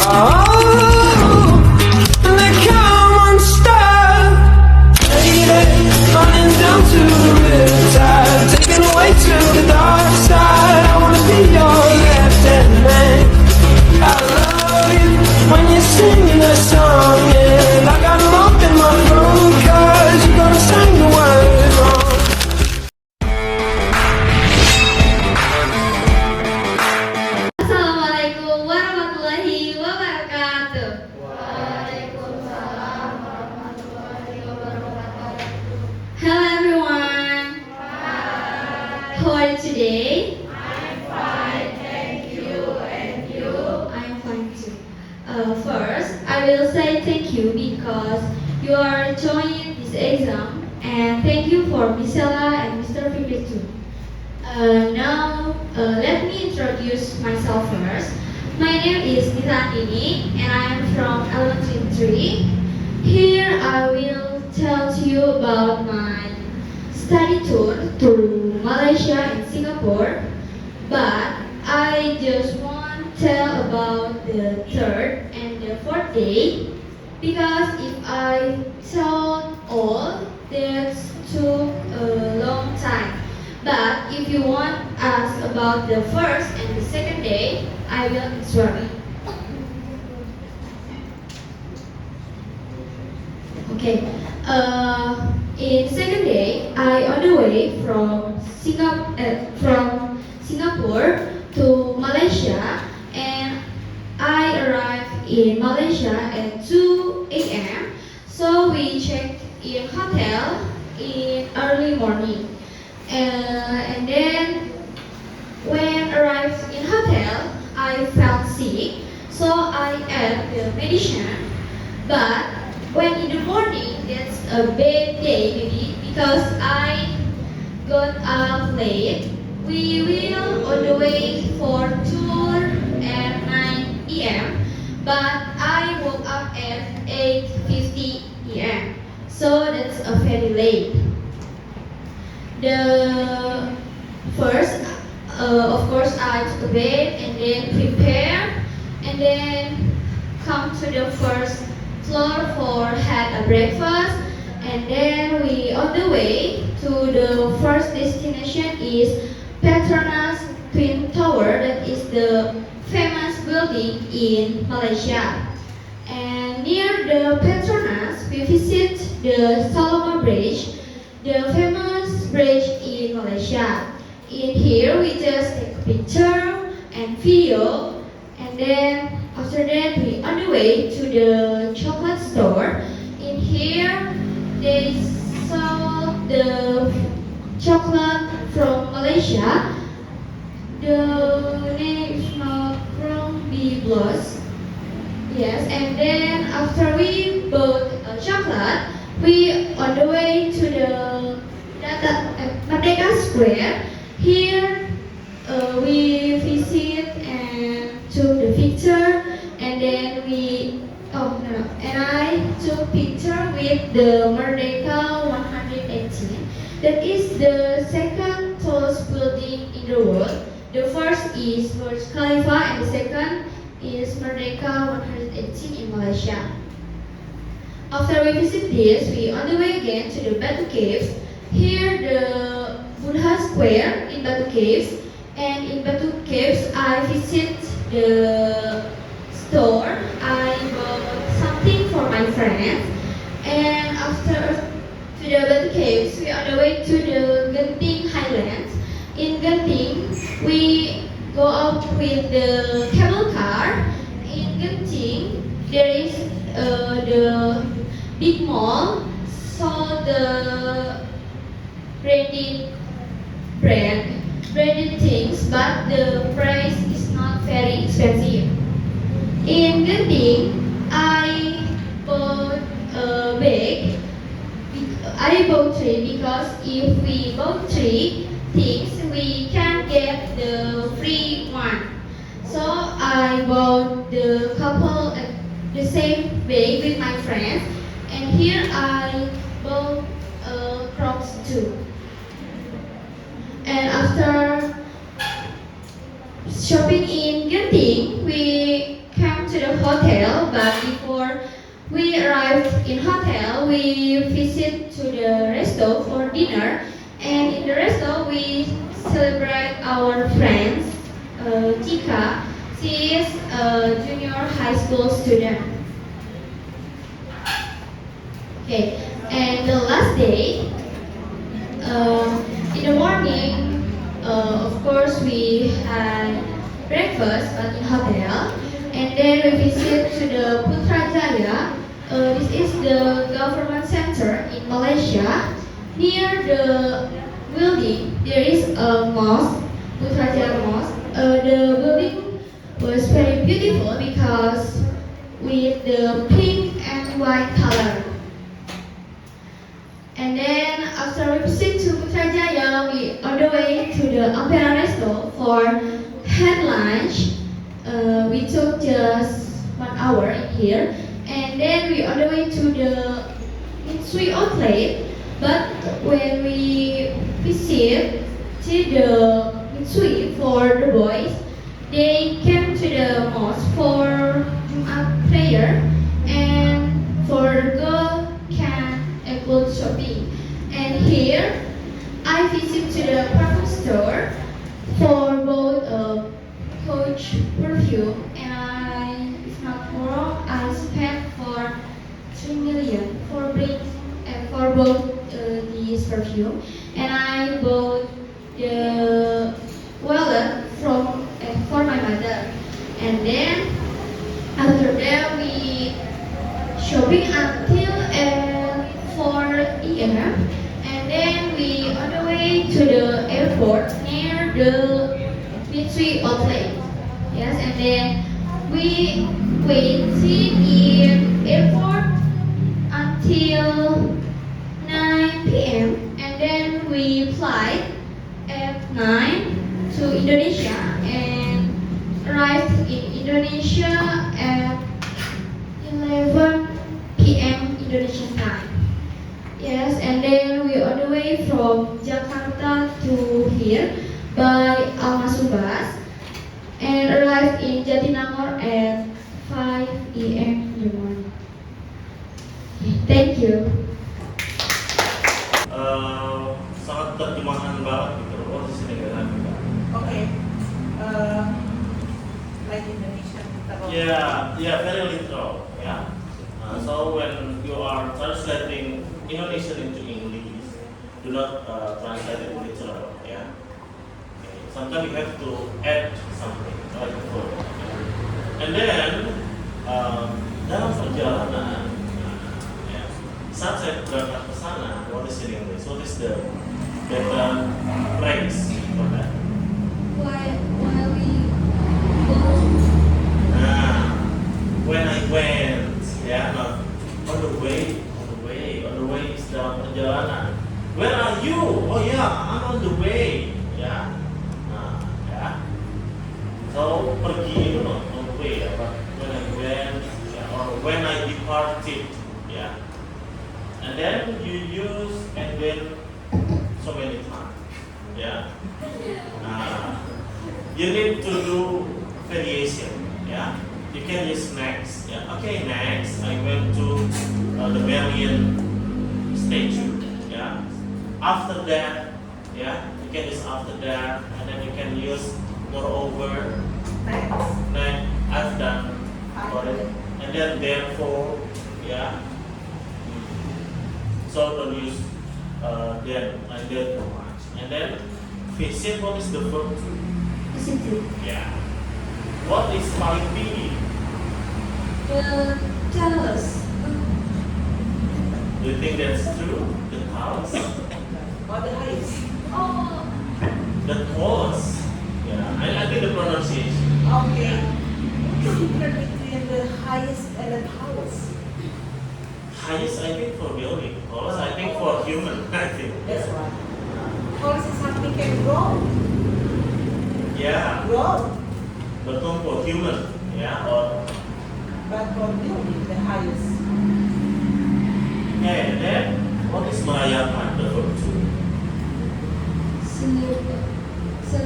Oh, and they come unstuck. Lady, running down to the riptide, taken away to the dark side. I wanna be your left-hand man. I love you when you sing that song, and I got locked in my room 'cause you're gonna sing the words wrong. Assalamualaikum warahmatullahi wabarakatuh. Hello everyone. How are you today? I'm fine, thank you. And you? I'm fine too. First, I will say thank you because you are joining this exam, and thank you for Miss Ella and Mr. Fikri too. Now, let me introduce myself first. My name is Nita Andini, and I am from elementary 3. Here I will tell to you about my study tour to Malaysia and Singapore. But I just want to tell about the third and the fourth day, because if I tell all, that took a long time. But if you want us about the first and the second day, I will answer. Okay. In second day, I on the way from Singapore to Malaysia, and I arrived in Malaysia at 2 a.m. So we checked in hotel in early morning. And then when arrived in hotel, I felt sick, so I ate the medicine. But when in the morning, that's a bad day maybe, because I got up late. We will on the way for tour at 9 p.m. But I woke up at 8:50 p.m. So that's a very late. The first, of course, I took a bath and then prepare, and then come to the first floor for had a breakfast, and then we on the way to the first destination is Petronas Twin Tower. That is the famous building in Malaysia. And near the Petronas, we visit the Saloma Bridge, the famous bridge in Malaysia. In here, we just take a picture and video, and then after that, we on the way to the chocolate store. In here, they sell the chocolate from Malaysia. The name is Macron Blos. Yes, and then after we bought a chocolate, we on the way to the Merdeka Square. Here we visit and took the picture, and then and I took picture with the Merdeka 118. That is the second tallest building in the world. The first is Burj Khalifa, and the second is Merdeka 118 in Malaysia. After we visit this, we on the way again to the Batu Caves. Here the Buddha Square in Batu Caves, and in Batu Caves I visit the store. I bought something for my friends, and after to the Batu Caves, we on the way to the Genting Highlands. In Genting, we go out with the cable car. In Genting, there is the big mall, so the branded things, but the price is not very expensive. In Genting, I bought a bag. I bought 3 because if we bought 3 things, we can get the free one. So I bought the couple the same bag with my friends, and here I bought Crocs too. And after shopping in Genting, we came we arrived in hotel. We visit to the resto for dinner, and in the resto we celebrate our friends. Chika, she is a junior high school student. Okay, and the last day, in the morning, of course, we had breakfast but in hotel, and then we visit to the Putrajaya. This is the government center in Malaysia. Near the building, there is a mosque, Putrajaya Mosque. The building was very beautiful because with the pink and white color. And then after we visit to Putrajaya, we on the way to the Ampera Resto for had lunch. We took just 1 hour in here, and then we on the way to the Mitsui outlet. But when we visit to the Mitsui for the boys, they came to the mosque for Jumat prayer, and for the girl can clothes shopping. And here, I visit to the perfume store for both Coach perfume, and if not wrong, I spent for 3 million for for both these perfume, and I bought the wallet from for my mother, and then after that we shopping until 4 p.m. and then we on the way to the airport near the Mitsui outlet. Yes, and then we waited in airport until 9 p.m. and then we fly at 9 to Indonesia and arrived in Indonesia at 11 p.m. Indonesian time. Yes, and then we on the way from Jakarta to here by Almasubas and arrived in Jatinangor at 5 a.m. in the morning. Thank you. Sangat terjemahan banget gitu posisi negara kita. Okay. Like Indonesia kita bawa. Yeah, very literal. Yeah. So when you are translating Indonesian into English, do not translate it literal. Yeah. Okay. Sometimes you have to add something like a verb. And then dalam perjalanan, saat saya berangkat ke sana, what is in English? What is the better phrase for that? While we go, When I went, ya, not on the way is dalam perjalanan. Where are you? Oh yeah, I'm on the way, ya. Ya. So pergi itu not on the way, ya, but when I went, ya, or when I departed, ya. And then you use and then so many times, ya. You need to do variation, ya. You can use next. Yeah. Okay, next I went to the Marian statue. Yeah. After that, yeah, you can use after that, and then you can use moreover. Next, I've done for it, and then therefore, yeah. So don't use then and then too much, and then visit. What is the verb to? Visited. Yeah. What is Palipini? The towers. Do you think that's true? The house? Or the highest. Oh, The tallest? Yeah, I think the pronunciation. Okay. What's the difference between the highest and the tallest? Highest, I think, for building. Tallest, I think, for human. I think. That's right. Tallest is something can grow. Yeah, Grow. betul for human. Yeah, or But for building, the highest. okay. And then, what is merayakan? The verb to?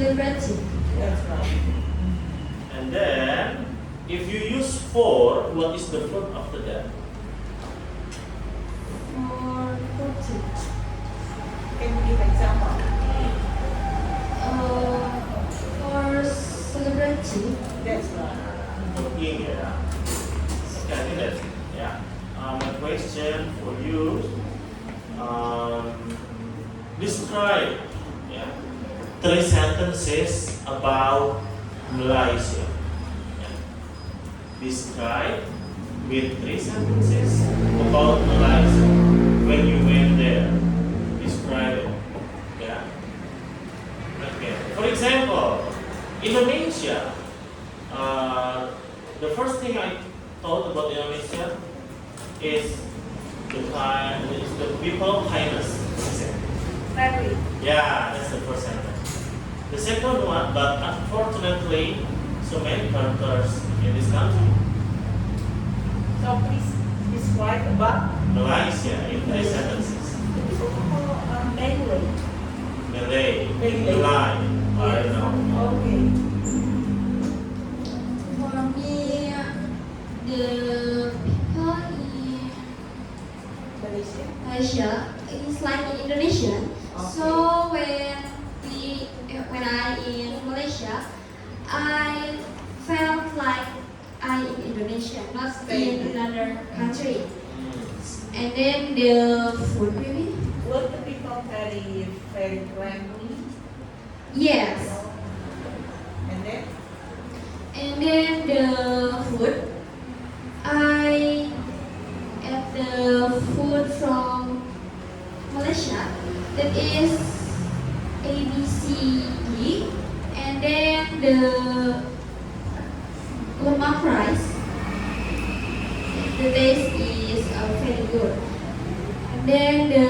celebrated. That's right. And then, if you use for, what is the verb after that? celebrity? Can you give example? For celebrity, That's right. Cooking, yeah. Okay, I think that's it. Yeah. My question for you. Describe, yeah, 3 sentences about Malaysia. Yeah. Describe with 3 sentences about Malaysia when you went there. Describe it. Yeah. Okay. For example, Indonesia. The first thing I thought about Indonesia is the people kindness. Friendly. Yeah, that's the first sentence. The second one, but unfortunately, so many characters in this country. So please describe about Malaysia in 3 sentences. Malay. Malay, Malay. Malay, I don't know. Okay. for me, the people in Malaysia. Malaysia is like in Indonesia. Okay. So when I in Malaysia, I felt like I in Indonesia, not in another country. And then the food maybe. Were the people very friendly? Yes. And then And then the food, I ate the food from Malaysia that is ABCD, and then the lemak rice. The taste is very good, and then the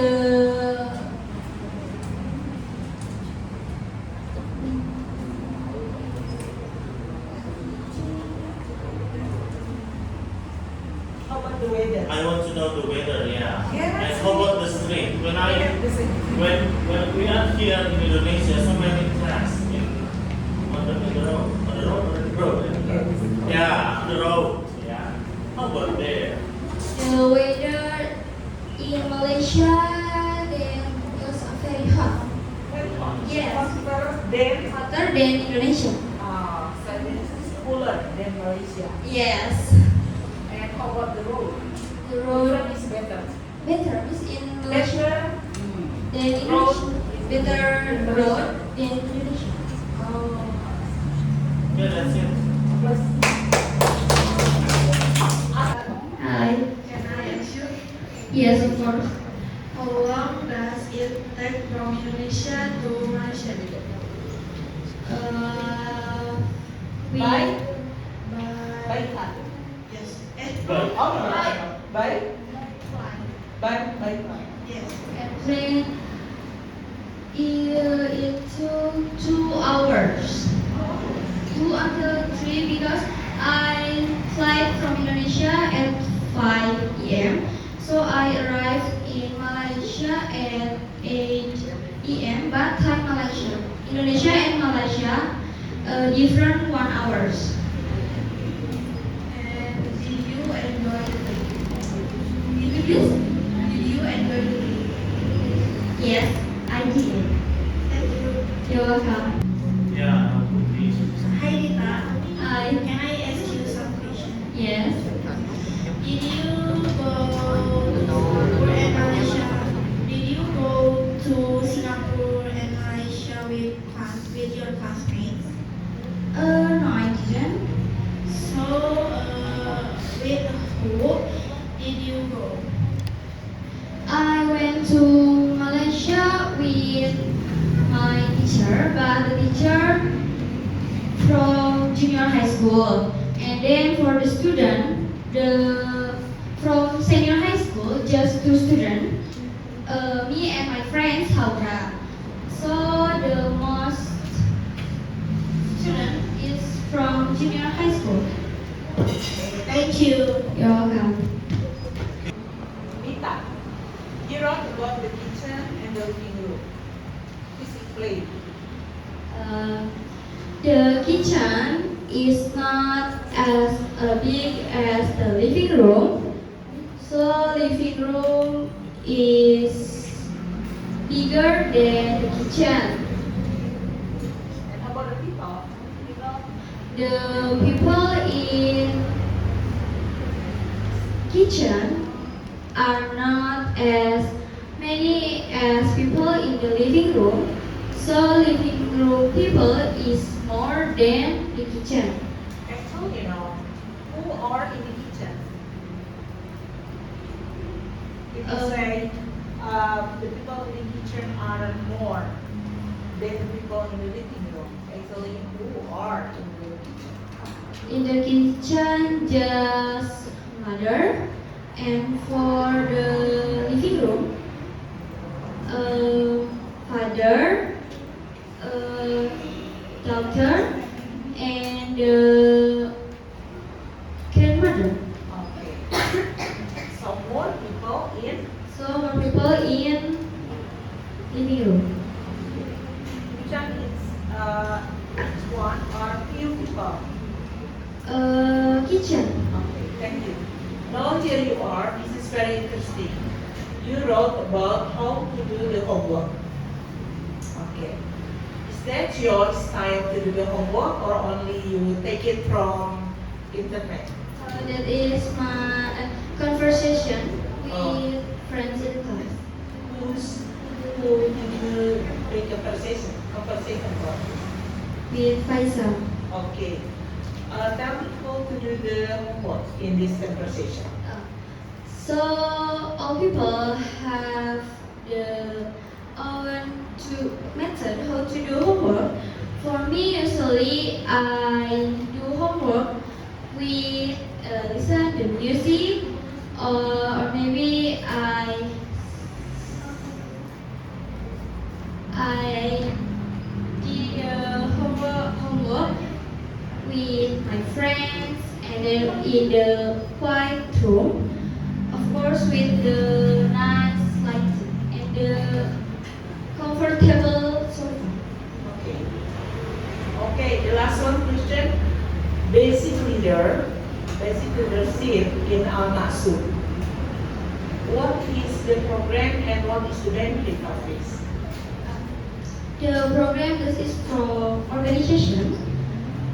how about the weather? I want to know the weather, yeah. Yeah, And how about the street? When we are here in Indonesia, so many tracks on the road. Yeah, on the road. Yeah. How about there? The weather in Malaysia then was very hot, Yes. Then, hotter than Indonesia. so it's cooler than Malaysia. Yes, And how about the road? the Which road one is better? better is in Malaysia Better. than Indonesia. Better road than Indonesia. Oh. Yeah, that's it. Plus, Hi. Can I ask you, Yes, of course. how long does it take from Indonesia to Malaysia? We By? By, by car. yes, But, Oh, by car. yes. airplane. It took 2 hours. 2 until 3 because I flight from Indonesia at 5 p.m. So I arrived in Malaysia at 8 p.m. but time Malaysia. Indonesia and Malaysia different 1 hours. And did you enjoy the trip? Did you? Did you enjoy the trip? Yes, I did. Thank you. You're welcome. yeah, please. Hi Rita, Hi. can I ask you some question? Yes. Did you go to Singapore and Malaysia? Did you go to Singapore and Malaysia with your classmates? No, I didn't. So, with who did you go? I went to Malaysia with my teacher, but the teacher from junior high school. And then for the student, from senior high school, just 2 students, me and my friends, Haura. So the most student is from junior high school. Thank you. You're welcome. Mita, you wrote about the kitchen and the living room. Please explain. The kitchen is not as big as the living room. So living room is bigger than the kitchen. And how about the people? The people in kitchen are not as many as people in the living room, so living room people is more than the kitchen. Actually, who are in the kitchen? If you say the people in the kitchen are more than the people in the living room, actually, who are in the kitchen? In the kitchen, just mother, and for the living room, father, daughter, and grandmother. Okay. So more people in So more people in living room. kitchen is each one or few people. Kitchen. Okay, thank you. Now here you are. This is very interesting. You wrote about how to do the homework. Okay. Is that your style to do the homework or only you take it from internet? That is my conversation with Oh. friends in class. Who did you make a conversation for? With Faisal. Okay. Tell me how to do the homework in this conversation. So all people have the own method how to do homework. For me, usually I do homework with listen to music, or maybe I did homework with my friends, and then in the quiet room, of course with the nice lighting and the comfortable sofa. Okay. Okay, the last one question. Basic leadership in Al Maksud. What is the program and what is the benefit of this? The program, this is from organization.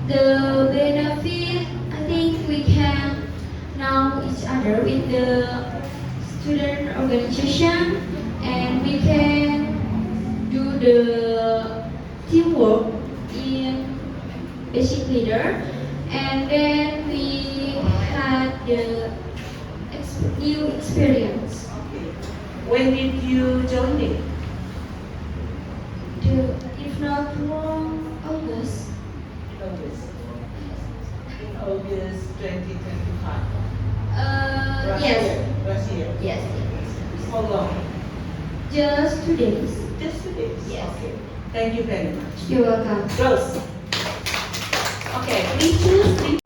The benefit, I think we can know each other with the student organization, and we can do the teamwork in basic leader, and then we had the new experience. Okay. When did you join it? If not wrong, August. In August 2025. Last Yes. year. Last year. Yes. How long? Just 2 days. Just 2 days. Yes. Okay. Thank you very much. You're welcome. Girls. Okay, please choose.